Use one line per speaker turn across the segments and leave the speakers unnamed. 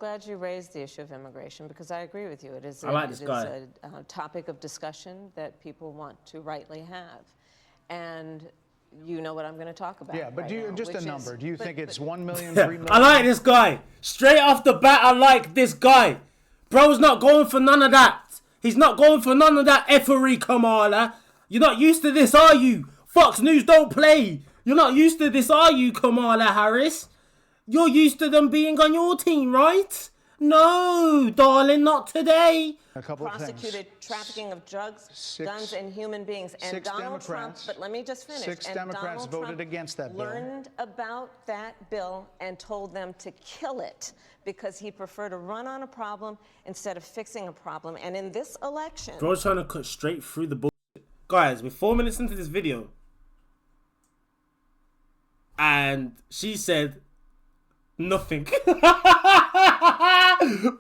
Glad you raised the issue of immigration because I agree with you. It is
a
topic of discussion that people want to rightly have. And you know what I'm going to talk about.
Yeah, but do you, just a number. Do you think it's 1 million, 3 million?
I like this guy. Straight off the bat, I like this guy. Bro's not going for none of that. He's not going for none of that effery, Kamala. You're not used to this, are you? Fox News don't play. You're not used to this, are you, Kamala Harris? You're used to them being on your team, right? No, darling, not today.
A couple of
prosecuted trafficking of drugs, guns, and human beings. And Donald Trump, but let me just finish.
6 Democrats voted against that bill.
Learned about that bill and told them to kill it because he preferred to run on a problem instead of fixing a problem. And in this election...
Bro's trying to cut straight through the bullshit. Guys, we're 4 minutes into this video. And she said... nothing.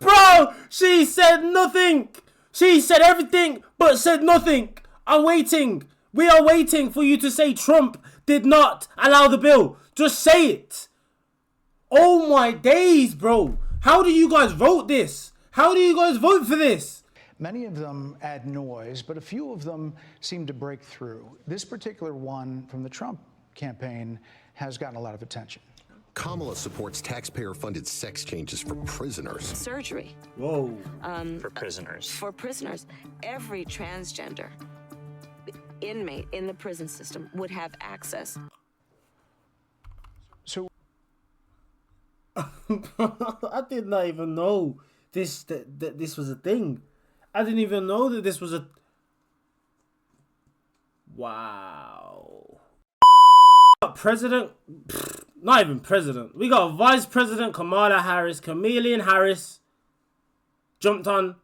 Bro, she said nothing. She said everything but said nothing. I'm waiting. We are waiting for you to say Trump did not allow the bill. Just say it. Oh my days, bro. How do you guys vote this? How do you guys vote for this?
Many of them add noise, but a few of them seem to break through. This particular one from the Trump campaign has gotten a lot of attention.
KAMALA supports taxpayer-funded sex changes for prisoners.
Surgery.
Whoa.
For prisoners.
For prisoners. Every transgender inmate in the prison system would have access.
So
I did not even know this that this was a thing. I didn't even know that this was a... Wow. President... Not even president. We got Vice President Kamala Harris, Chameleon Harris, jumped on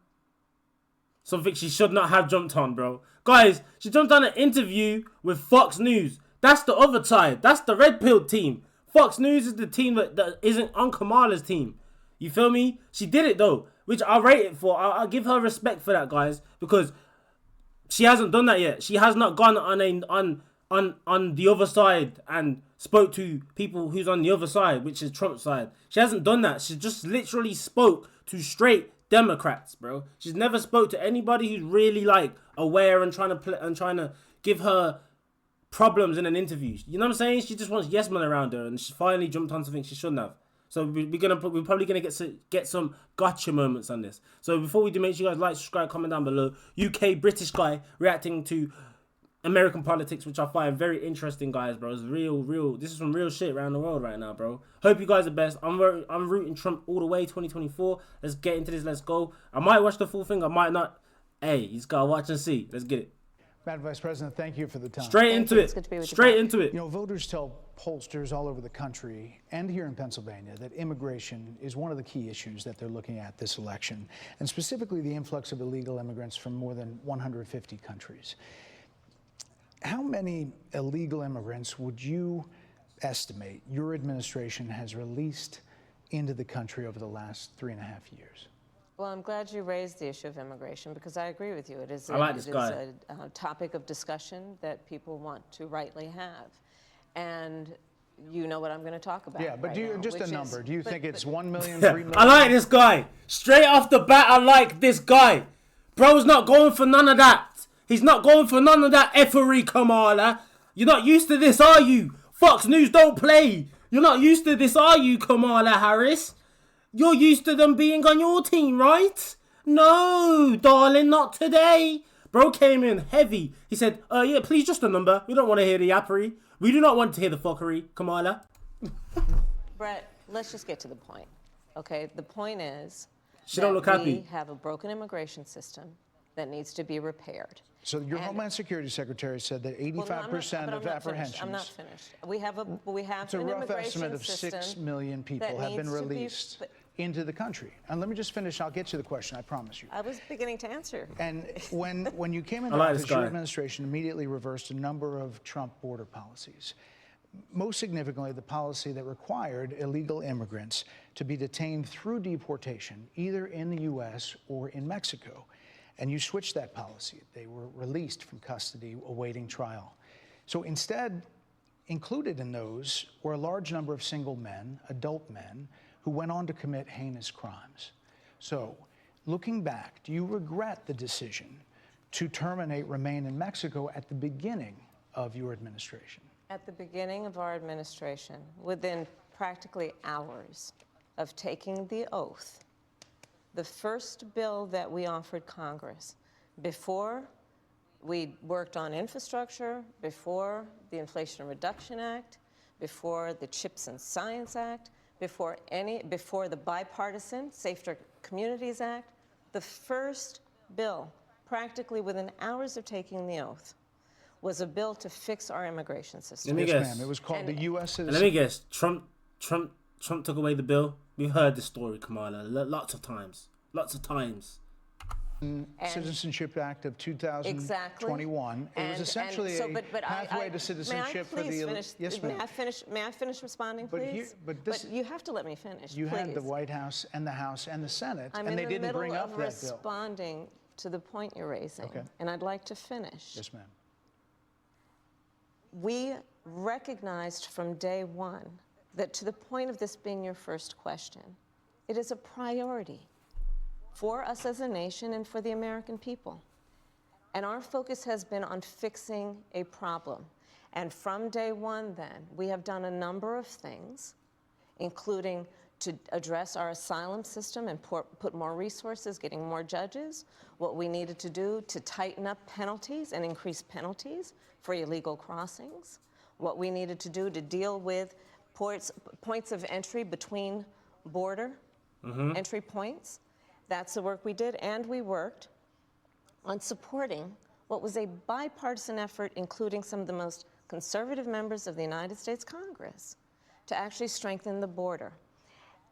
something she should not have jumped on, bro. Guys, she jumped on an interview with Fox News. That's the other side. That's the red pill team. Fox News is the team that isn't on Kamala's team. You feel me? She did it though, which I'll rate it for. I'll give her respect for that, guys, because she hasn't done that yet. She has not gone on the other side and spoke to people who's on the other side, which is Trump's side. She hasn't done that. She just literally spoke to straight Democrats, bro. She's never spoke to anybody who's really like aware and trying to give her problems in an interview. You know what I'm saying? She just wants yes men around her, and she finally jumped on something she shouldn't have. So we're probably gonna get some gotcha moments on this. So before we do, make sure you guys like, subscribe, comment down below. UK British guy reacting to American politics, which I find very interesting, guys, bro. It's real. This is some real shit around the world right now, bro. Hope you guys are best. I'm rooting Trump all the way, 2024. Let's get into this. Let's go. I might watch the full thing. I might not. Hey, you just gotta watch and see. Let's get it.
Madam Vice President, thank you for the time.
Straight into it. Straight into it.
You know, voters tell pollsters all over the country and here in Pennsylvania that immigration is one of the key issues that they're looking at this election, and specifically the influx of illegal immigrants from more than 150 countries. How many illegal immigrants would you estimate your administration has released into the country over the last 3.5 years?
Well, I'm glad you raised the issue of immigration because I agree with you. It is
a
topic of discussion that people want to rightly have. And you know what I'm going to talk about.
Yeah, but do you, just a number. Do you think it's 1 million, 3 million?
I like this guy. Straight off the bat, I like this guy. Bro's not going for none of that. He's not going for none of that effery, Kamala. You're not used to this, are you? Fox News don't play. You're not used to this, are you, Kamala Harris? You're used to them being on your team, right? No, darling, not today. Bro came in heavy. He said, yeah, please just a number. We don't want to hear the yappery. We do not want to hear the fuckery, Kamala.
Brett, let's just get to the point, okay? The point is
she don't look happy.
We have a broken immigration system that needs to be repaired.
So your Homeland Security Secretary said that 85% of apprehensions.
I'm not finished. We have
it's a
an
rough estimate of
system
6 million people have been released into the country. And let me just finish. I'll get to the question. I promise you.
I was beginning to answer.
And when you came into office, your administration immediately reversed a number of Trump border policies. Most significantly, the policy that required illegal immigrants to be detained through deportation, either in the U.S. or in Mexico. And you switched that policy. They were released from custody awaiting trial. So instead, included in those were a large number of single men, adult men, who went on to commit heinous crimes. So, looking back, do you regret the decision to terminate Remain in Mexico at the beginning of your administration?
At the beginning of our administration, within practically hours of taking the oath, the first bill that we offered Congress, before we worked on infrastructure, before the Inflation Reduction Act, before the Chips and Science Act, before the bipartisan Safer Communities Act, the first bill, practically within hours of taking the oath, was a bill to fix our immigration system.
Let me
Yes,
guess.
ma'am. It was called the U.S.
And let me guess. Trump took away the bill. We've heard this story, Kamala, lots of times. Lots of times.
Citizenship Act of 2021. It was essentially a pathway to citizenship for the... Yes, ma'am.
May I finish responding, please?
But
you have to let me finish,
You
please.
had the White House and the House and the Senate,
I'm
and they
in the
didn't
middle
bring up
of
that bill.
responding to the point you're raising,
Okay.
and I'd like to finish.
Yes, ma'am.
We recognized from day one that, to the point of this being your first question, it is a priority for us as a nation and for the American people. And our focus has been on fixing a problem. And from day one then, we have done a number of things, including to address our asylum system and put more resources, getting more judges, what we needed to do to tighten up penalties and increase penalties for illegal crossings, what we needed to do to deal with points of entry between border entry points. That's the work we did, and we worked on supporting what was a bipartisan effort, including some of the most conservative members of the United States Congress, to actually strengthen the border.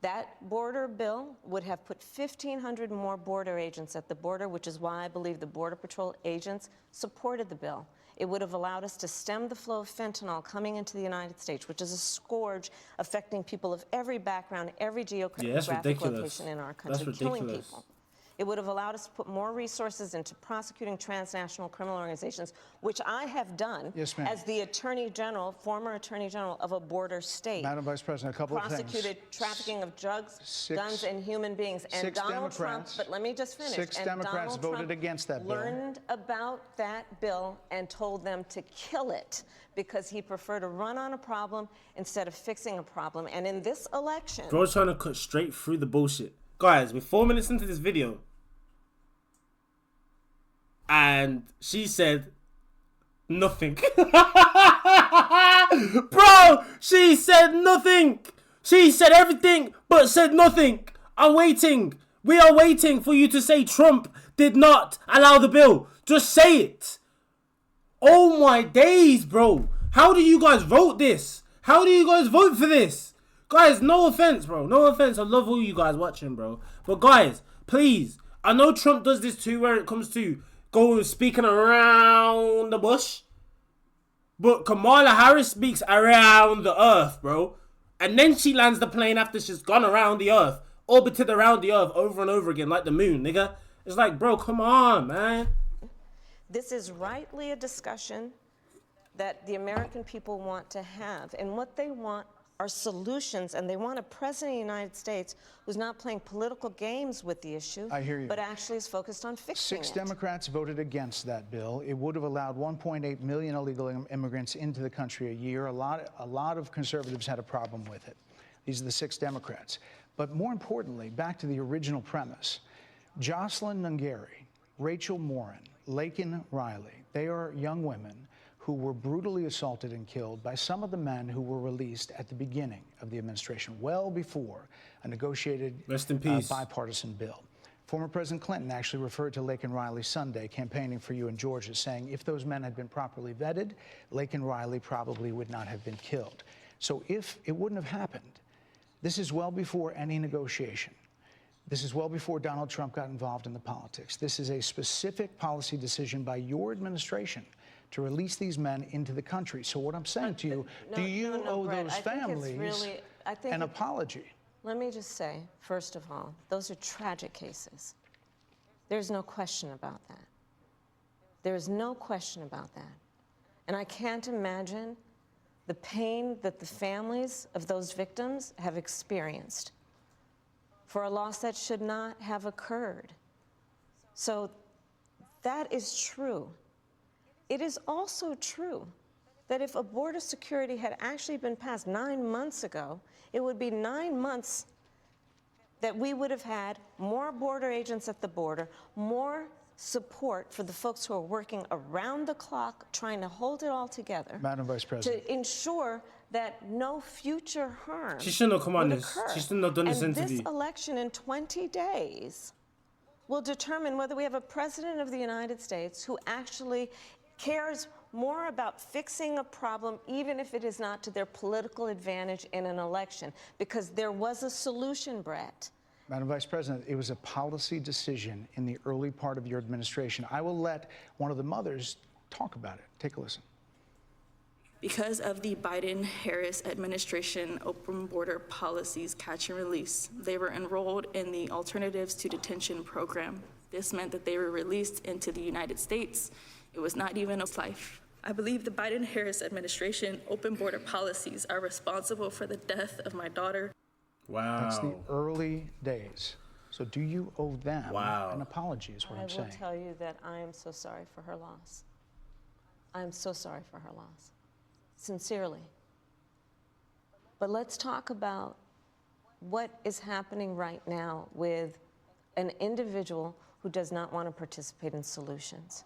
That border bill would have put 1,500 more border agents at the border, which is why I believe the Border Patrol agents supported the bill. It would have allowed us to stem the flow of fentanyl coming into the United States, which is a scourge affecting people of every background, every geographic location in our country, killing people. It would have allowed us to put more resources into prosecuting transnational criminal organizations, which I have done as the Attorney General, former Attorney General of a border state.
Madam Vice President, a couple of things.
Prosecuted trafficking of drugs, guns, and human beings. And Donald Trump, but let me just finish.
Six Democrats voted against that bill.
Learned about that bill and told them to kill it because he preferred to run on a problem instead of fixing a problem. And in this election...
Bro's trying to cut straight through the bullshit. Guys, we're 4 minutes into this video. And she said nothing. Bro, she said nothing. She said everything, but said nothing. I'm waiting. We are waiting for you to say Trump did not allow the bill. Just say it. Oh my days, bro. How do you guys vote this? How do you guys vote for this? Guys, no offense, bro. No offense. I love all you guys watching, bro. But guys, please. I know Trump does this too where it comes to speaking around the bush. But Kamala Harris speaks around the earth, bro. And then she lands the plane after she's gone around the earth. Orbited around the earth over and over again like the moon, nigga. It's like, bro, come on, man.
This is rightly a discussion that the American people want to have. And what they want are solutions, and they want a president of the United States who's not playing political games with the issue,
I hear you.
but actually is focused on fixing it.
6 Democrats voted against that bill. It would have allowed 1.8 million illegal immigrants into the country a year. A lot of conservatives had a problem with it. These are the 6 Democrats. But more importantly, back to the original premise, Jocelyn Nungari, Rachel Morin, Laken Riley, they are young women who were brutally assaulted and killed by some of the men who were released at the beginning of the administration, well before a negotiated
Rest in peace.
Bipartisan bill. Former President Clinton actually referred to Laken Riley Sunday, campaigning for you in Georgia, saying if those men had been properly vetted, Laken Riley probably would not have been killed. So if it wouldn't have happened, this is well before any negotiation. This is well before Donald Trump got involved in the politics. This is a specific policy decision by your administration to release these men into the country. So what I'm saying to you, do you owe
Brett,
those families an apology?
Let me just say, first of all, those are tragic cases. There's no question about that. There's no question about that. And I can't imagine the pain that the families of those victims have experienced. for a loss that should not have occurred. So that is true. It is also true that if a border security had actually been passed 9 months ago, it would be 9 months that we would have had more border agents at the border, more support for the folks who are working around the clock trying to hold it all together.
Madam Vice President.
To ensure that no future harm
She shouldn't have come on
would
this.
occur.
She shouldn't have done this
and
interview.
This election in 20 days will determine whether we have a president of the United States who actually cares more about fixing a problem, even if it is not to their political advantage in an election, because there was a solution, Brett.
Madam Vice President, it was a policy decision in the early part of your administration. I will let one of the mothers talk about it. Take a listen.
Because of the Biden-Harris administration open border policies catch and release, they were enrolled in the Alternatives to Detention program. This meant that they were released into the United States. It was not even a life. I believe the Biden-Harris administration open border policies are responsible for the death of my daughter.
Wow.
That's the early days. So do you owe them
Wow.
an apology is what I'm
I
saying.
will tell you that I am so sorry for her loss. I am so sorry for her loss. Sincerely. But let's talk about what is happening right now with an individual who does not want to participate in solutions.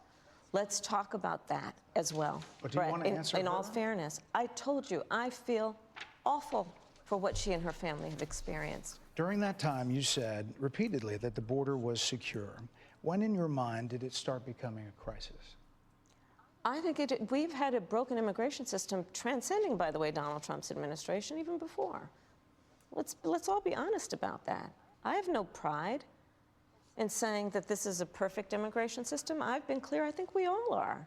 Let's talk about that as well.
But do you want to answer
in all
her?
fairness, I told you, I feel awful for what she and her family have experienced.
During that time, you said repeatedly that the border was secure. When in your mind did it start becoming a crisis?
I think we've had a broken immigration system transcending, by the way, Donald Trump's administration, even before. Let's all be honest about that. I have no pride in saying that this is a perfect immigration system. I've been clear, I think we all are,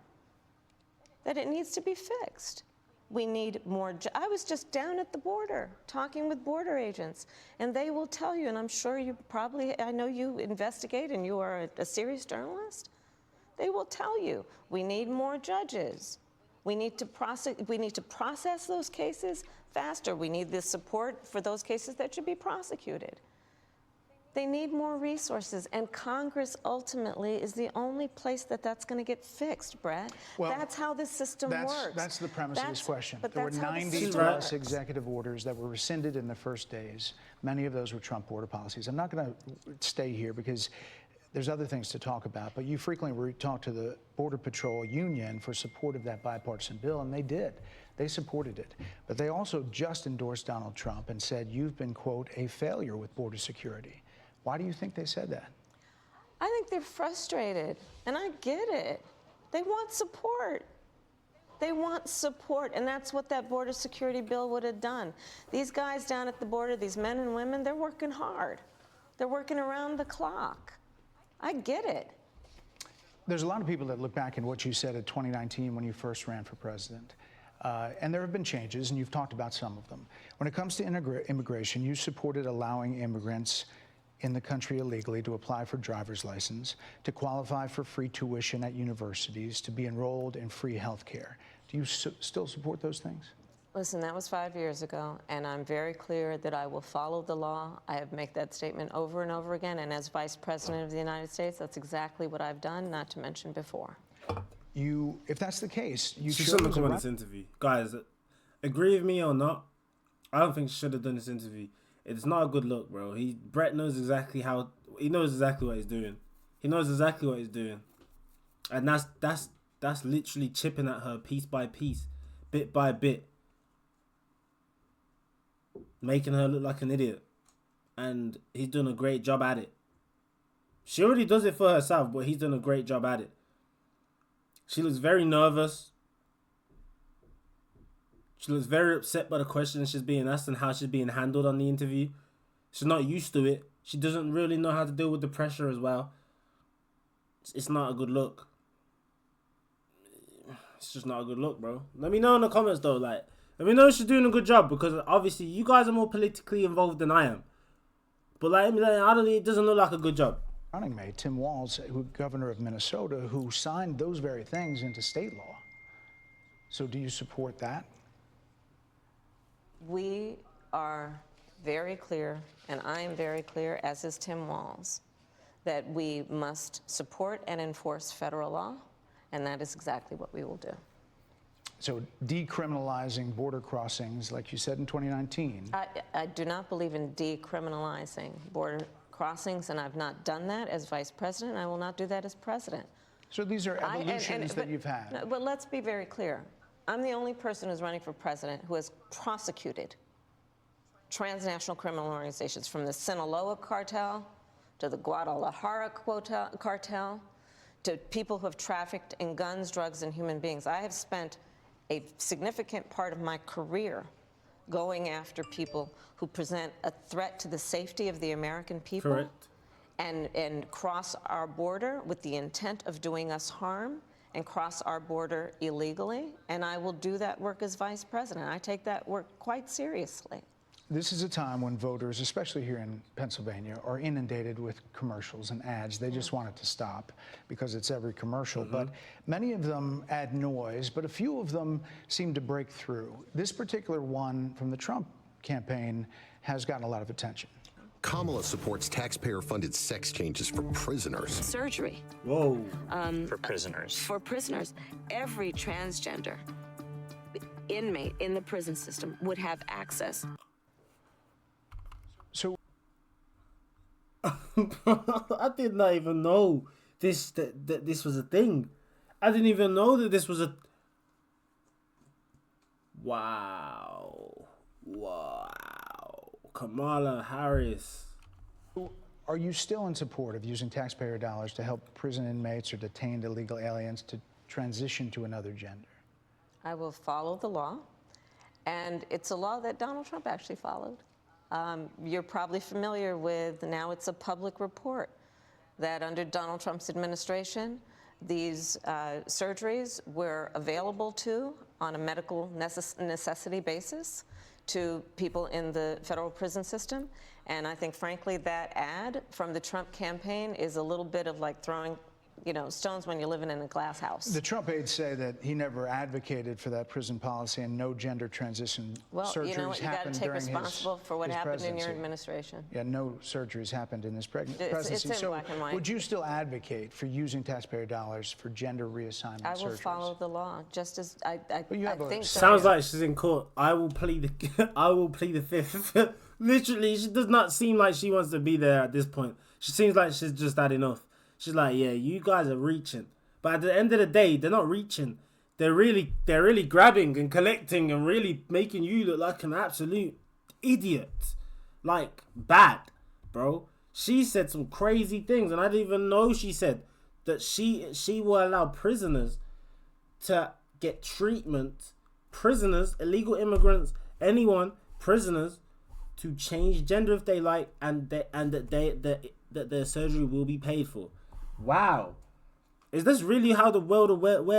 that it needs to be fixed. We need more. I was just down at the border talking with border agents, and they will tell you, and I'm sure you probably, I know you investigate and you are a serious journalist. They will tell you, we need more judges. We need to process those cases faster. We need the support for those cases that should be prosecuted. They need more resources, and Congress ultimately is the only place that that's going to get fixed, Brett.
Well,
that's how this system works.
That's the premise of this question.
But
There were
that's how the
90
system
plus
works.
executive orders that were rescinded in the first days. Many of those were Trump border policies. I'm not going to stay here because there's other things to talk about, but you frequently talk to the Border Patrol Union for support of that bipartisan bill, and they did. They supported it. But they also just endorsed Donald Trump and said, you've been, quote, a failure with border security. Why do you think they said that?
I think they're frustrated, and I get it. They want support. They want support, and that's what that border security bill would have done. These guys down at the border, these men and women, they're working hard. They're working around the clock. I get it.
There's a lot of people that look back at what you said in 2019 when you first ran for president. And there have been changes, and you've talked about some of them. When it comes to immigration, you supported allowing immigrants in the country illegally to apply for driver's license, to qualify for free tuition at universities, to be enrolled in free health care. Do you still support those things?
Listen, that was 5 years ago, and I'm very clear that I will follow the law. I have made that statement over and over again, and as Vice President of the United States, that's exactly what I've done, not to mention before.
If that's the case, you
She
chose
shouldn't have come
a
on this interview. Guys, agree with me or not, I don't think she should have done this interview. It's not a good look, bro. Brett knows exactly he knows exactly what he's doing. He knows exactly what he's doing. And that's literally chipping at her piece by piece, bit by bit. Making her look like an idiot. And he's doing a great job at it. She already does it for herself, but he's done a great job at it. She looks very nervous. She looks very upset by the questions she's being asked and how she's being handled on the interview. She's not used to it. She doesn't really know how to deal with the pressure as well. It's not a good look. It's just not a good look, bro. Let me know in the comments, though. Let me know if she's doing a good job, because obviously you guys are more politically involved than I am. But it doesn't look like a good job.
Running mate, Tim Walz, governor of Minnesota, who signed those very things into state law. So do you support that?
We are very clear, and I am very clear, as is Tim Walz, that we must support and enforce federal law, and that is exactly what we will do.
So decriminalizing border crossings, like you said in 2019.
I do not believe in decriminalizing border crossings, and I've not done that as vice president. I will not do that as president.
So these are evolutions that you've had.
No, but let's be very clear. I'm the only person who's running for president who has prosecuted transnational criminal organizations, from the Sinaloa cartel to the Guadalajara cartel to people who have trafficked in guns, drugs, and human beings. I have spent a significant part of my career going after people who present a threat to the safety of the American people.
Correct.
And cross our border with the intent of doing us harm and cross our border illegally. And I will do that work as vice president. I take that work quite seriously.
This is a time when voters, especially here in Pennsylvania, are inundated with commercials and ads. They just want it to stop because it's every commercial. But many of them add noise, but a few of them seem to break through. This particular one from the Trump campaign has gotten a lot of attention.
Kamala supports taxpayer-funded sex changes for prisoners.
Surgery.
Whoa.
For prisoners.
For prisoners, every transgender inmate in the prison system would have access.
So
I did not even know that this was a thing. I didn't even know that this was a... Wow. Kamala Harris.
are you still in support of using taxpayer dollars to help prison inmates or detained illegal aliens to transition to another gender?
I will follow the law, and it's a law that Donald Trump actually followed. You're probably familiar with, now it's a public report, that under Donald Trump's administration, these surgeries were available on a medical necessity basis to people in the federal prison system. And I think, frankly, that ad from the Trump campaign is a little bit of like throwing, stones when you're living in a glass house.
The Trump aides say that he never advocated for that prison policy and no gender transition surgeries
you know what, you got to
happened
take
during
responsible for what
his
happened in your
presidency.
administration.
Yeah, no surgeries happened in this presidency.
It's in
So
black and white.
would you still advocate for using taxpayer dollars for gender reassignment
I will
surgeries?
follow the law, just as I
you have a-
think.
Sounds like she's in court. I will plead the fifth. Literally, she does not seem like she wants to be there at this point. She seems like she's just had enough. She's like, yeah, you guys are reaching. But at the end of the day, they're not reaching. They're really grabbing and collecting and really making you look like an absolute idiot. Like, bad, bro. She said some crazy things, and I didn't even know she said that she will allow prisoners to get treatment. Prisoners, illegal immigrants, anyone, prisoners, to change gender if they like, and that their surgery will be paid for. Wow. Is this really how where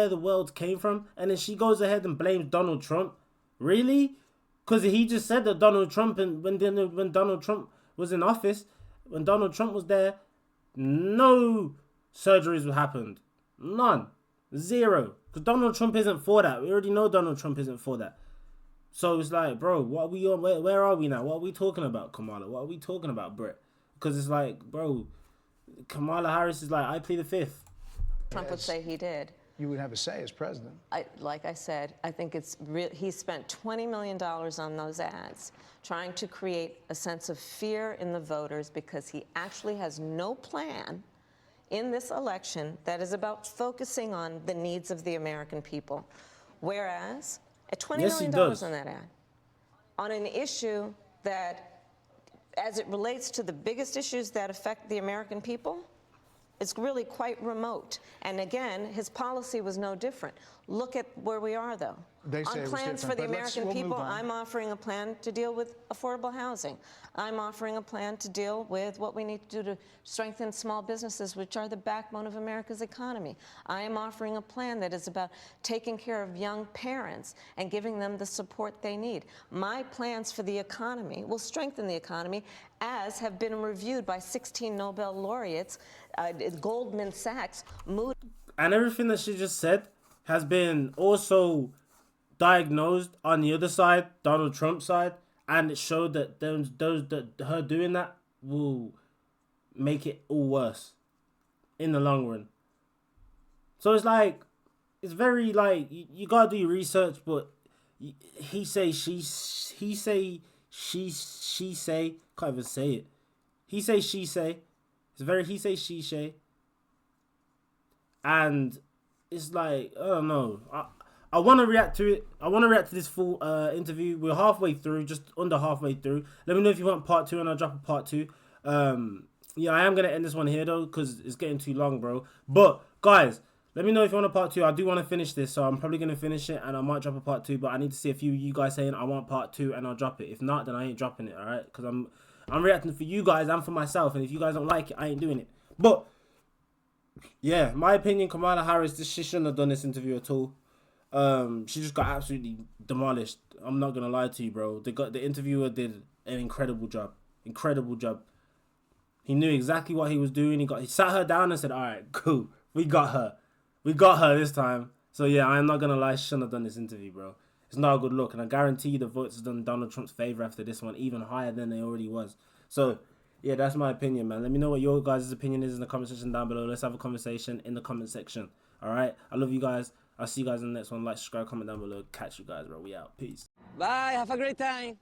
the world came from? And then she goes ahead and blames Donald Trump? Really? Because he just said that Donald Trump, and when Donald Trump was in office, when Donald Trump was there, no surgeries happened. None. Zero. Because Donald Trump isn't for that. We already know Donald Trump isn't for that. So it's like, bro, what are we on? Where are we now? What are we talking about, Kamala? What are we talking about, Brett? Because it's like, bro, Kamala Harris is like, I plead the fifth.
Trump would say he did.
You would have a say as president.
Like I said, I think it's he spent $20 million on those ads, trying to create a sense of fear in the voters because he actually has no plan in this election that is about focusing on the needs of the American people. Whereas, at $20 million on that ad, on an issue that, as it relates to the biggest issues that affect the American people, it's really quite remote. And again, his policy was no different. Look at where we are, though.
They say
on
it was
plans
different,
for the
but
American
we'll move
people,
on.
I'm offering a plan to deal with affordable housing. I'm offering a plan to deal with what we need to do to strengthen small businesses, which are the backbone of America's economy. I am offering a plan that is about taking care of young parents and giving them the support they need. My plans for the economy will strengthen the economy, as have been reviewed by 16 Nobel laureates, Goldman Sachs, Moody.
And everything that she just said has been also diagnosed on the other side, Donald Trump's side, and it showed that her doing that will make it all worse in the long run. So it's like, it's very like, you gotta do your research, but he say, she say, can't even say it. He say, she say. It's very he say, she say. And it's like, I don't know. I want to react to it. I want to react to this full interview. We're halfway through, just under halfway through. Let me know if you want part 2, and I'll drop a part 2. Yeah, I am going to end this one here, though, because it's getting too long, bro. But, guys, let me know if you want a part 2. I do want to finish this, so I'm probably going to finish it, and I might drop a part 2, but I need to see a few of you guys saying I want part 2, and I'll drop it. If not, then I ain't dropping it, all right? Because I'm reacting for you guys and for myself, and if you guys don't like it, I ain't doing it. But, yeah, my opinion, Kamala Harris, she shouldn't have done this interview at all. She just got absolutely demolished. I'm not going to lie to you, bro. The interviewer did an incredible job. Incredible job. He knew exactly what he was doing. He sat her down and said, all right, cool. We got her. We got her this time. So, yeah, I'm not going to lie. She shouldn't have done this interview, bro. It's not a good look. And I guarantee you the votes has done Donald Trump's favor after this one, even higher than they already was. So, yeah, that's my opinion, man. Let me know what your guys' opinion is in the comment section down below. Let's have a conversation in the comment section. All right? I love you guys. I'll see you guys in the next one. Like, subscribe, comment down below. Catch you guys, bro. We out. Peace.
Bye. Have a great time.